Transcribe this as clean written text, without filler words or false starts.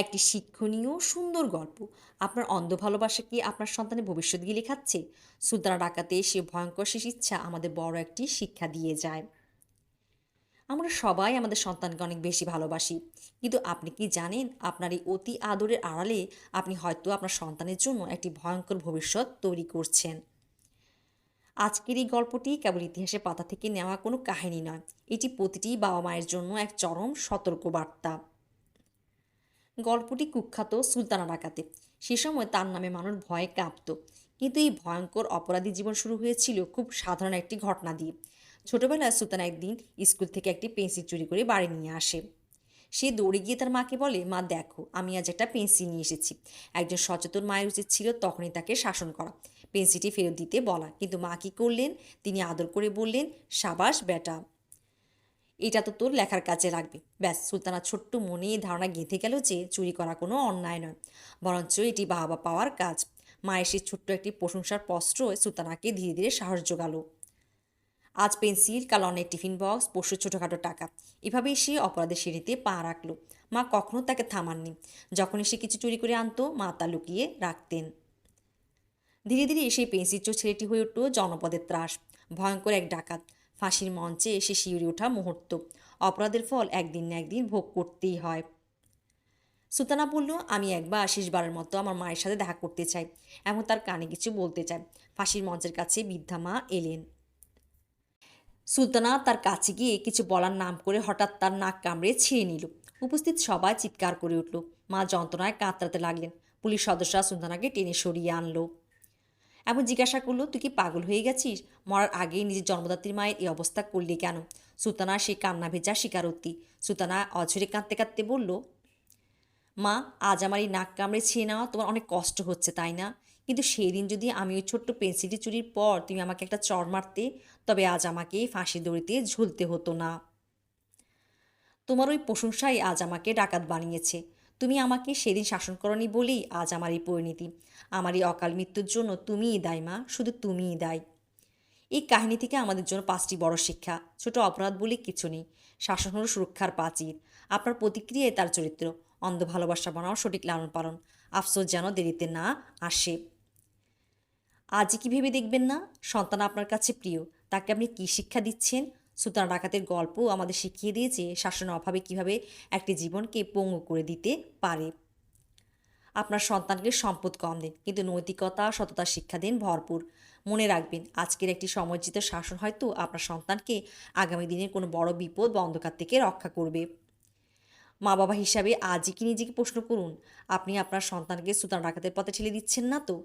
একটি শিক্ষণীয় সুন্দর গল্প। আপনার অন্ধ ভালোবাসা কি আপনার সন্তানের ভবিষ্যৎ গিলে খাচ্ছে? সুলতানা ডাকাতে সে ভয়ঙ্কর শেষ ইচ্ছা আমাদের বড় একটি শিক্ষা দিয়ে যায়। আমরা সবাই আমাদের সন্তানকে অনেক বেশি ভালোবাসি, কিন্তু আপনি কি জানেন আপনার এই অতি আদরের আড়ালে আপনি হয়তো আপনার সন্তানের জন্য একটি ভয়ঙ্কর ভবিষ্যৎ তৈরি করছেন। আজকের এই গল্পটি কেবল ইতিহাসের পাতা থেকে নেওয়া কোনো কাহিনী নয়, এটি প্রতিটি বাবা মায়ের জন্য এক চরম সতর্কবার্তা। গল্পটি কুখ্যাত সুলতানা ডাকাতে। সে সময় তার নামে মানুষ ভয়ে কাঁপত। কিন্তু এই ভয়ঙ্কর অপরাধী জীবন শুরু হয়েছিল খুব সাধারণ একটি ঘটনা দিয়ে। ছোটবেলায় সুলতানা একদিন স্কুল থেকে একটি পেন্সিল চুরি করে বাড়ি নিয়ে আসে। সে দৌড়ে গিয়ে তার মাকে বলে, মা দেখো, আমি আজ একটা পেন্সিল নিয়ে এসেছি। একজন সচেতন মায়ের উচিত ছিল তখনই তাকে শাসন করা, পেন্সিলটি ফেরত দিতে বলা। কিন্তু মা কী করলেন? তিনি আদর করে বললেন, সাবাস বেটা, এটা তো তোর লেখার কাজে লাগবে। ব্যাস, সুলতানা ছোট্ট মনে এই ধারণা গেঁথে গেল যে চুরি করা কোনো অন্যায় নয়, বরঞ্চ এটি বাহবা পাওয়ার কাজ। মায়ের সেই ছোট্ট একটি প্রশংসার প্রশ্রয় সুলতানাকে ধীরে ধীরে সাহস জোগালো। আজ পেন্সিল, কাল অনেক টিফিন বক্স, পরশু ছোটোখাটো টাকা। এভাবেই সে অপরাধের সিঁড়িতে পা রাখলো। মা কখনো তাকে থামাননি। যখনই সে কিছু চুরি করে আনতো, মা তা লুকিয়ে রাখতেন। ধীরে ধীরে সেই পেন্সিল চোর ছেলেটি হয়ে উঠল জনপদের ত্রাস, ভয়ঙ্কর এক ডাকাত। ফাঁসির মঞ্চে এসে শিউরে ওঠা মুহূর্ত। অপরাধের ফল একদিন না একদিন ভোগ করতেই হয়। সুলতানা বলল, আমি একবার শেষবারের মতো আমার মায়ের সাথে দেখা করতে চাই এবং তার কানে কিছু বলতে চাই। ফাঁসির মঞ্চের কাছে বৃদ্ধা মা এলেন। সুলতানা তার কাছে গিয়ে কিছু বলার নাম করে হঠাৎ তার নাক কামড়ে ছিঁড়ে নিল। উপস্থিত সবাই চিৎকার করে উঠল। মা যন্ত্রণায় কাতরাতে লাগলেন। পুলিশ সদস্যরা সুলতানাকে টেনে সরিয়ে আনলো। এমন জিজ্ঞাসা করলো, তুই কি পাগল হয়ে গেছিস? মরার আগেই নিজের জন্মদাত্রীর মায়ের এই অবস্থা করলি কেন? সুলতানা সেই কান্না ভেজা স্বীকারোক্তি। সুলতানা অঝরে কাঁদতে কাঁদতে বলল, মা, আজ আমার এই নাক কামড়ে ছিঁড়ে নেওয়া তোমার অনেক কষ্ট হচ্ছে, তাই না? কিন্তু সেই দিন যদি আমি ওই ছোট্ট পেন্সিলটি চুরির পর তুমি আমাকে একটা চড় মারতে, তবে আজ আমাকে ফাঁসির দড়িতে ঝুলতে হতো না। তোমার ওই প্রশংসাই আজ আমাকে ডাকাত বানিয়েছে। তুমি আমাকে সেদিন শাসন করনি বলেই আজ আমার এই পরিণতি। আমার এই অকাল মৃত্যুর জন্য তুমিই দায়ী মা, শুধু তুমিই দায়ী। এই কাহিনী থেকে আমাদের জন্য 5টি বড় শিক্ষা। ছোট অপরাধ বলে কিছু নেই। শাসন হলো সুরক্ষার প্রাচীর। আপনার প্রতিক্রিয়ায় তার চরিত্র। অন্ধ ভালোবাসা বানাও সঠিক লালন পালন। আফসোস যেন দেরিতে না আসে। আজই কি ভেবে দেখবেন না, সন্তান আপনার কাছে প্রিয়, তাকে আপনি কী শিক্ষা দিচ্ছেন? সুলতানা ডাকাতের গল্প আমাদের শিখিয়ে দিয়েছে শাসনের অভাবে কীভাবে একটি জীবনকে পঙ্গু করে দিতে পারে। আপনার সন্তানকে সম্পদ কম দিন, কিন্তু নৈতিকতা, সততার শিক্ষা দিন ভরপুর। মনে রাখবেন, আজকের একটি সময়োচিত শাসন হয়তো আপনার সন্তানকে আগামী দিনের কোনো বড় বিপদ বা অন্ধকার থেকে রক্ষা করবে। মা বাবা হিসাবে আজই কি নিজেকে প্রশ্ন করুন, আপনি আপনার সন্তানকে সুলতানা ডাকাতের পথে ঠেলে দিচ্ছেন না তো?